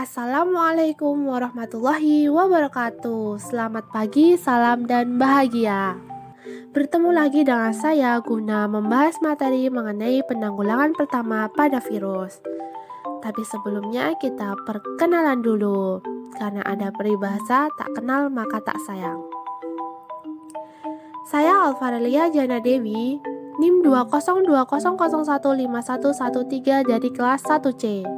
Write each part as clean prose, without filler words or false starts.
Assalamualaikum warahmatullahi wabarakatuh. Selamat pagi, salam dan bahagia. Bertemu lagi dengan saya guna membahas materi mengenai penanggulangan pertama pada virus. Tapi sebelumnya kita perkenalan dulu, karena ada peribahasa tak kenal maka tak sayang. Saya Alvarelia Jana Dewi, NIM 20200015113 dari kelas 1C.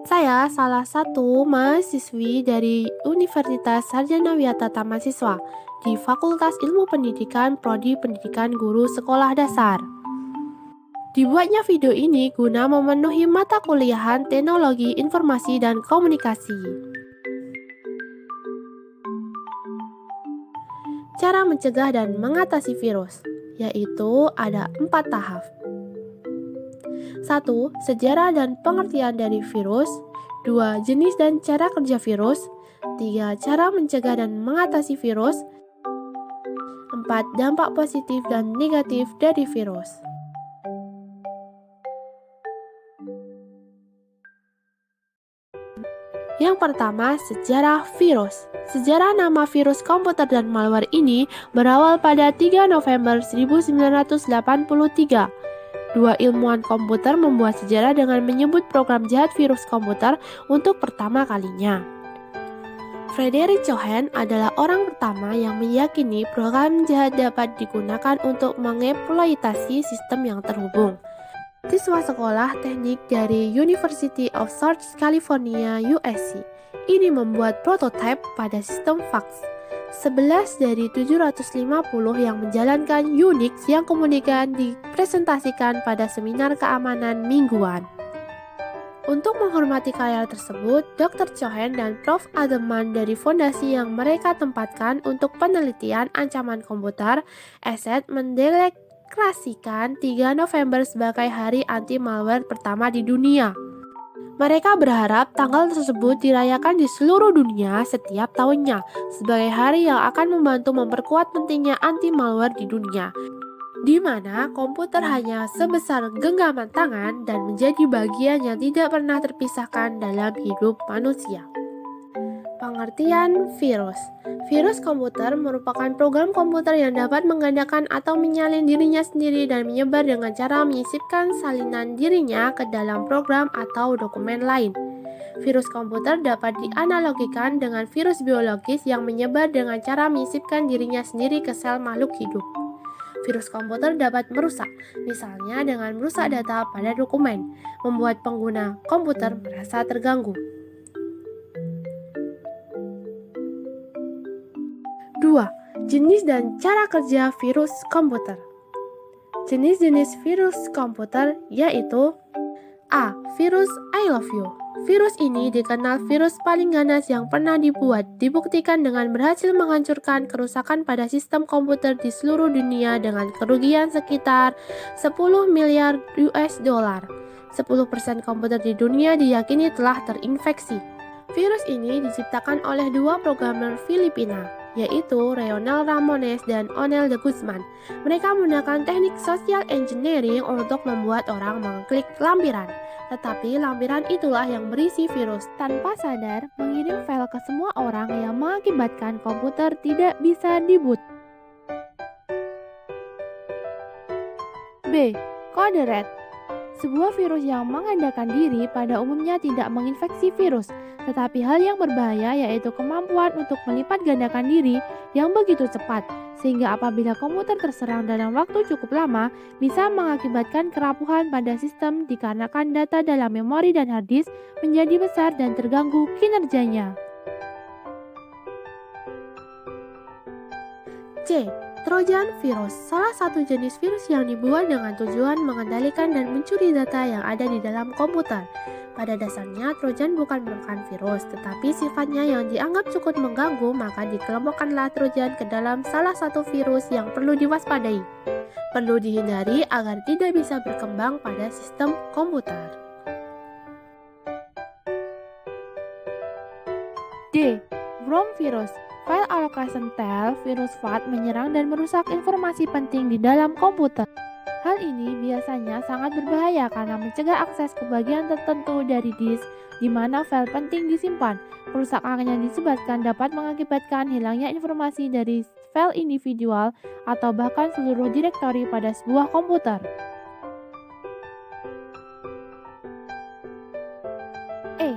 Saya salah satu mahasiswi dari Universitas Sarjana Wiyata Mahasiswa di Fakultas Ilmu Pendidikan Prodi Pendidikan Guru Sekolah Dasar. Dibuatnya video ini guna memenuhi mata kuliahan Teknologi Informasi dan Komunikasi. Cara mencegah dan mengatasi virus, yaitu ada 4 tahap. 1. Sejarah dan pengertian dari virus. 2. Jenis dan cara kerja virus. 3. Cara mencegah dan mengatasi virus. 4. Dampak positif dan negatif dari virus. Yang pertama, sejarah virus. Sejarah nama virus komputer dan malware ini berawal pada 3 November 1983. Dua ilmuwan komputer membuat sejarah dengan menyebut program jahat virus komputer untuk pertama kalinya. Frederick Cohen adalah orang pertama yang meyakini program jahat dapat digunakan untuk mengeksploitasi sistem yang terhubung. Siswa sekolah teknik dari University of South California, USC, ini membuat prototipe pada sistem fax. 11 dari 750 yang menjalankan Unix yang kemudian dipresentasikan pada seminar keamanan mingguan. Untuk menghormati karya tersebut, Dr. Cohen dan Prof. Ademan dari fondasi yang mereka tempatkan untuk penelitian ancaman komputer, ESET mendeklarasikan 3 November sebagai hari anti-malware pertama di dunia. Mereka berharap tanggal tersebut dirayakan di seluruh dunia setiap tahunnya sebagai hari yang akan membantu memperkuat pentingnya anti-malware di dunia, di mana komputer hanya sebesar genggaman tangan dan menjadi bagian yang tidak pernah terpisahkan dalam hidup manusia. Pengertian virus. Virus komputer merupakan program komputer yang dapat menggandakan atau menyalin dirinya sendiri dan menyebar dengan cara menyisipkan salinan dirinya ke dalam program atau dokumen lain. Virus komputer dapat dianalogikan dengan virus biologis yang menyebar dengan cara menyisipkan dirinya sendiri ke sel makhluk hidup. Virus komputer dapat merusak, misalnya dengan merusak data pada dokumen, membuat pengguna komputer merasa terganggu. 2. Jenis dan cara kerja virus komputer. Jenis-jenis virus komputer yaitu A. Virus I love you. Virus ini dikenal virus paling ganas yang pernah dibuat, dibuktikan dengan berhasil menghancurkan kerusakan pada sistem komputer di seluruh dunia dengan kerugian sekitar 10 miliar US dollar. 10% komputer di dunia diyakini telah terinfeksi. Virus ini diciptakan oleh dua programmer Filipina, yaitu Leonel Ramones dan Onel de Guzman. Mereka menggunakan teknik social engineering untuk membuat orang mengklik lampiran. Tetapi lampiran itulah yang berisi virus, tanpa sadar mengirim file ke semua orang yang mengakibatkan komputer tidak bisa di-boot. B. Code Red. Sebuah virus yang mengandalkan diri pada umumnya tidak menginfeksi virus, tetapi hal yang berbahaya yaitu kemampuan untuk melipat gandakan diri yang begitu cepat, sehingga apabila komputer terserang dalam waktu cukup lama, bisa mengakibatkan kerapuhan pada sistem dikarenakan data dalam memori dan hard disk menjadi besar dan terganggu kinerjanya. C. Trojan virus, salah satu jenis virus yang dibuat dengan tujuan mengendalikan dan mencuri data yang ada di dalam komputer. Pada dasarnya, Trojan bukan merupakan virus, tetapi sifatnya yang dianggap cukup mengganggu, maka dikelompokkanlah Trojan ke dalam salah satu virus yang perlu diwaspadai. Perlu dihindari agar tidak bisa berkembang pada sistem komputer. D. Worm virus. File allocation tail virus FAT menyerang dan merusak informasi penting di dalam komputer. Hal ini biasanya sangat berbahaya karena mencegah akses ke bagian tertentu dari disk di mana file penting disimpan. Kerusakan yang disebabkan dapat mengakibatkan hilangnya informasi dari file individual atau bahkan seluruh direktori pada sebuah komputer. E.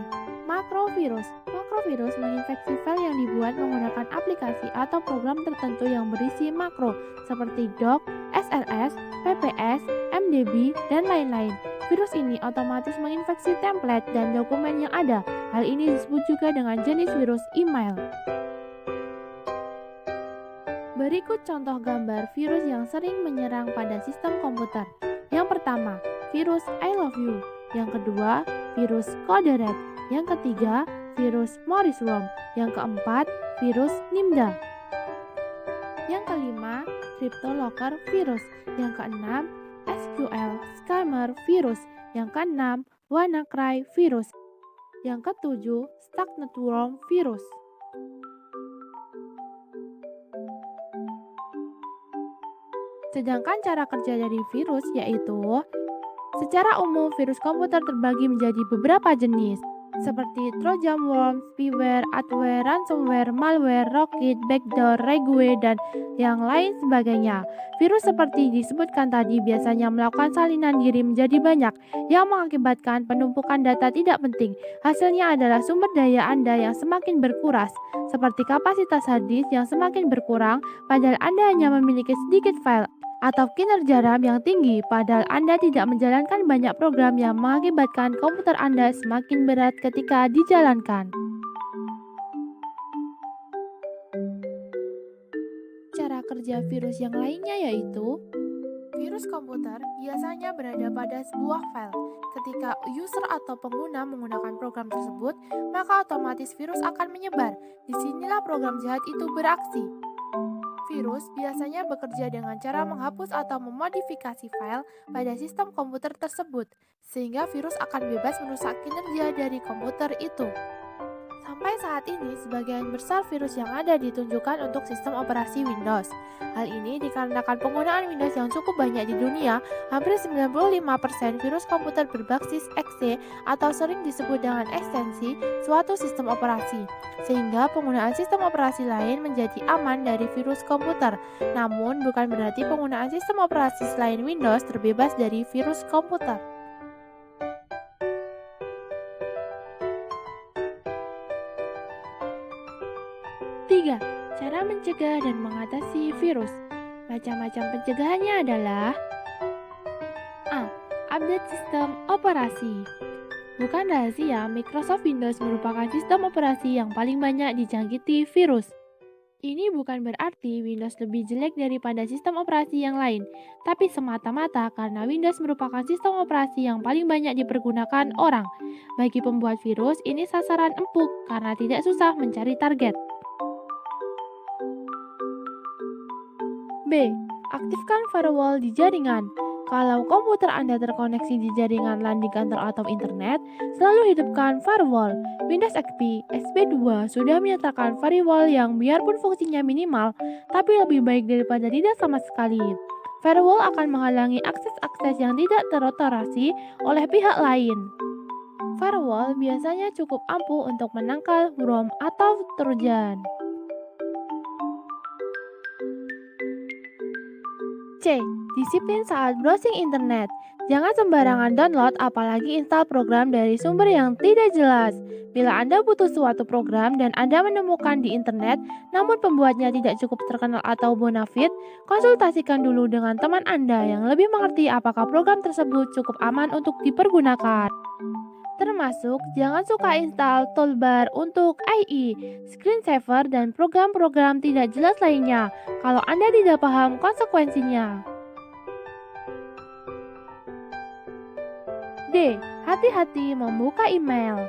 Makrovirus. Makrovirus menginfeksi file yang dibuat menggunakan aplikasi atau program tertentu yang berisi makro seperti doc, SLS, PPS, MDB, dan lain-lain. Virus ini otomatis menginfeksi template dan dokumen yang ada. Hal ini disebut juga dengan jenis virus email. Berikut contoh gambar virus yang sering menyerang pada sistem komputer. Yang pertama, virus I love you. Yang kedua, virus Code Red. Yang ketiga, virus Morris Worm. Yang keempat, virus Nimda. Yang kelima, CryptoLocker virus. Yang keenam, SQL Scammer virus. Yang keenam, WannaCry virus. Yang ketujuh, Stuxnet Worm virus. Sedangkan cara kerja dari virus yaitu, secara umum virus komputer terbagi menjadi beberapa jenis, seperti Trojan worm, spyware, adware, ransomware, malware, rocket, backdoor, ransomware, dan yang lain sebagainya. Virus seperti disebutkan tadi biasanya melakukan salinan diri menjadi banyak, yang mengakibatkan penumpukan data tidak penting. Hasilnya adalah sumber daya Anda yang semakin berkuras, seperti kapasitas hard disk yang semakin berkurang, padahal Anda hanya memiliki sedikit file, atau kinerja RAM yang tinggi, padahal Anda tidak menjalankan banyak program yang mengakibatkan komputer Anda semakin berat ketika dijalankan. Cara kerja virus yang lainnya yaitu, virus komputer biasanya berada pada sebuah file. Ketika user atau pengguna menggunakan program tersebut, maka otomatis virus akan menyebar. Disinilah program jahat itu beraksi. Virus biasanya bekerja dengan cara menghapus atau memodifikasi file pada sistem komputer tersebut, sehingga virus akan bebas merusak kinerja dari komputer itu. Sampai saat ini, sebagian besar virus yang ada ditunjukkan untuk sistem operasi Windows. Hal ini dikarenakan penggunaan Windows yang cukup banyak di dunia. Hampir 95% virus komputer berbasis exe atau sering disebut dengan ekstensi suatu sistem operasi, sehingga penggunaan sistem operasi lain menjadi aman dari virus komputer. Namun, bukan berarti penggunaan sistem operasi selain Windows terbebas dari virus komputer. 3. Cara mencegah dan mengatasi virus. Macam-macam pencegahannya adalah: A. Update sistem operasi. Bukan rahasia, Microsoft Windows merupakan sistem operasi yang paling banyak dijangkiti virus. Ini bukan berarti Windows lebih jelek daripada sistem operasi yang lain, tapi semata-mata karena Windows merupakan sistem operasi yang paling banyak dipergunakan orang. Bagi pembuat virus, ini sasaran empuk karena tidak susah mencari target. B. Aktifkan firewall di jaringan. Kalau komputer Anda terkoneksi di jaringan LAN di kantor atau internet, selalu hidupkan firewall. Windows XP SP2 sudah menyertakan firewall yang biarpun fungsinya minimal, tapi lebih baik daripada tidak sama sekali. Firewall akan menghalangi akses-akses yang tidak terotorasi oleh pihak lain. Firewall biasanya cukup ampuh untuk menangkal worm atau trojan. C. Disiplin saat browsing internet. Jangan sembarangan download apalagi install program dari sumber yang tidak jelas. Bila Anda butuh suatu program dan Anda menemukan di internet, namun pembuatnya tidak cukup terkenal atau bonafide, konsultasikan dulu dengan teman Anda yang lebih mengerti apakah program tersebut cukup aman untuk dipergunakan. Termasuk, jangan suka install toolbar untuk IE, screensaver, dan program-program tidak jelas lainnya kalau Anda tidak paham konsekuensinya. D. Hati-hati membuka email.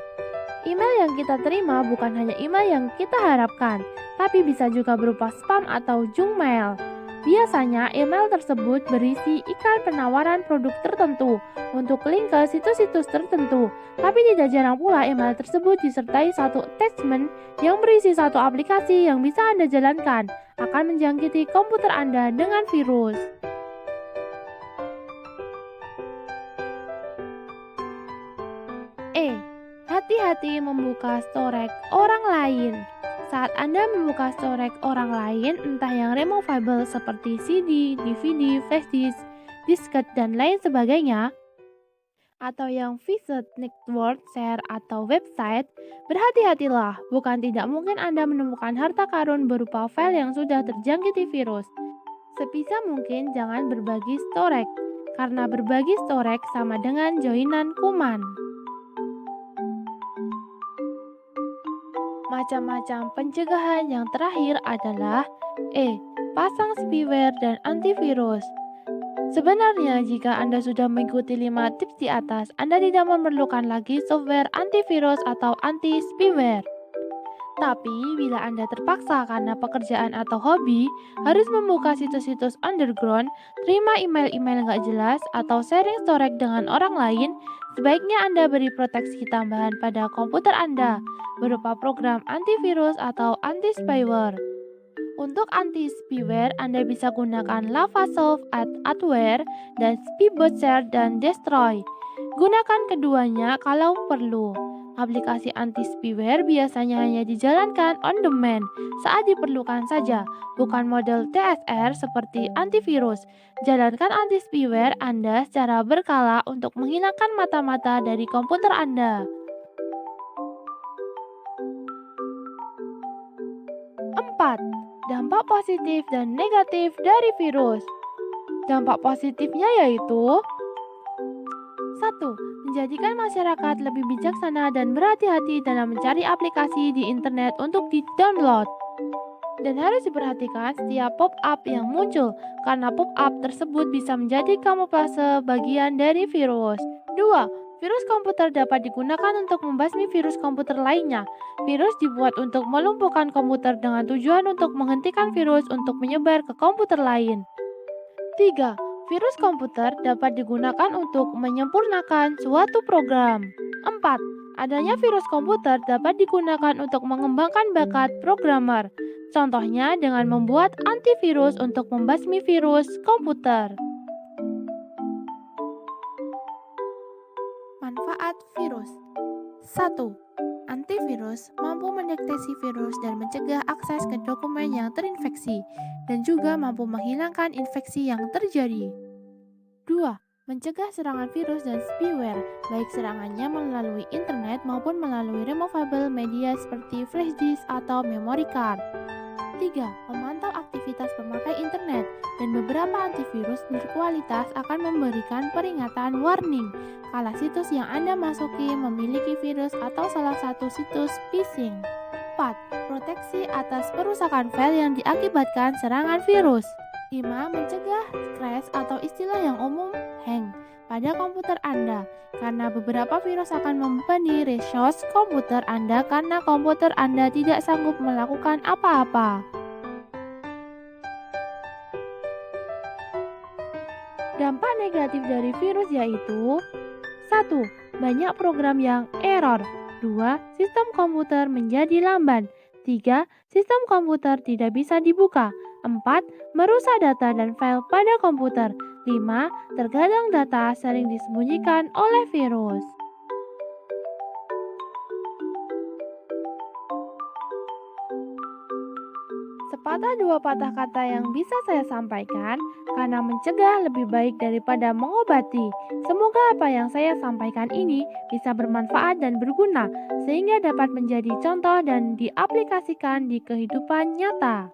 Email yang kita terima bukan hanya email yang kita harapkan, tapi bisa juga berupa spam atau junk mail. Biasanya email tersebut berisi iklan penawaran produk tertentu untuk link ke situs-situs tertentu, tapi tidak jarang pula email tersebut disertai satu attachment yang berisi satu aplikasi yang bisa Anda jalankan, akan menjangkiti komputer Anda dengan virus. Hati-hati membuka storage orang lain. Saat Anda membuka storage orang lain, entah yang removable seperti CD, DVD, flash disk, disket, dan lain sebagainya, atau yang visit network, share, atau website, berhati-hatilah. Bukan tidak mungkin Anda menemukan harta karun berupa file yang sudah terjangkiti virus. Sebisa mungkin jangan berbagi storage, karena berbagi storage sama dengan joinan kuman. Macam-macam pencegahan yang terakhir adalah pasang spyware dan antivirus. Sebenarnya jika Anda sudah mengikuti 5 tips di atas, Anda tidak memerlukan lagi software antivirus atau anti-spyware. Tapi bila Anda terpaksa karena pekerjaan atau hobi harus membuka situs-situs underground, terima email-email nggak jelas, atau sharing storage dengan orang lain, sebaiknya Anda beri proteksi tambahan pada komputer Anda berupa program antivirus atau anti-spyware. Untuk anti-spyware, Anda bisa gunakan Lavasoft, Adware, dan Spybotcher dan Destroy. Gunakan keduanya kalau perlu. Aplikasi anti-spyware biasanya hanya dijalankan on demand saat diperlukan saja, bukan model TSR seperti antivirus. Jalankan anti-spyware Anda secara berkala untuk menghilangkan mata-mata dari komputer Anda. 4. Dampak positif dan negatif dari virus. Dampak positifnya yaitu 1. Menjadikan masyarakat lebih bijaksana dan berhati-hati dalam mencari aplikasi di internet untuk di-download. Dan harus diperhatikan setiap pop-up yang muncul, karena pop-up tersebut bisa menjadi kamuflase bagian dari virus. 2. Virus komputer dapat digunakan untuk membasmi virus komputer lainnya. Virus dibuat untuk melumpuhkan komputer dengan tujuan untuk menghentikan virus untuk menyebar ke komputer lain. 3. Virus komputer dapat digunakan untuk menyempurnakan suatu program. 4. Adanya virus komputer dapat digunakan untuk mengembangkan bakat programmer. Contohnya dengan membuat antivirus untuk membasmi virus komputer. Manfaat virus. 1. Antivirus mampu mendeteksi virus dan mencegah akses ke dokumen yang terinfeksi, dan juga mampu menghilangkan infeksi yang terjadi. 2. Mencegah serangan virus dan spyware, baik serangannya melalui internet maupun melalui removable media seperti flash disk atau memory card. 3. Memantau aktivitas pemakai internet, dan beberapa antivirus berkualitas akan memberikan peringatan warning kala situs yang Anda masuki memiliki virus atau salah satu situs phishing. 4. Proteksi atas perusakan file yang diakibatkan serangan virus. 5. Mencegah crash atau istilah yang umum hang pada komputer Anda, karena beberapa virus akan membebani resource komputer Anda karena komputer Anda tidak sanggup melakukan apa-apa. Dampak negatif dari virus yaitu 1. Banyak program yang error. 2. Sistem komputer menjadi lamban. 3. Sistem komputer tidak bisa dibuka. 4. Merusak data dan file pada komputer. 5. Terkadang data sering disembunyikan oleh virus. Sepatah dua patah kata yang bisa saya sampaikan, karena mencegah lebih baik daripada mengobati. Semoga apa yang saya sampaikan ini bisa bermanfaat dan berguna, sehingga dapat menjadi contoh dan diaplikasikan di kehidupan nyata.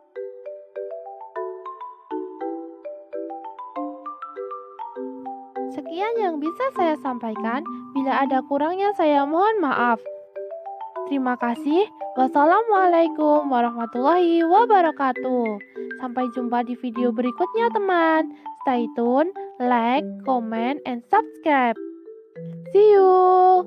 Sekian yang bisa saya sampaikan. Bila ada kurangnya saya mohon maaf. Terima kasih. Wassalamualaikum warahmatullahi wabarakatuh. Sampai jumpa di video berikutnya teman. Stay tune, like, comment, and subscribe. See you.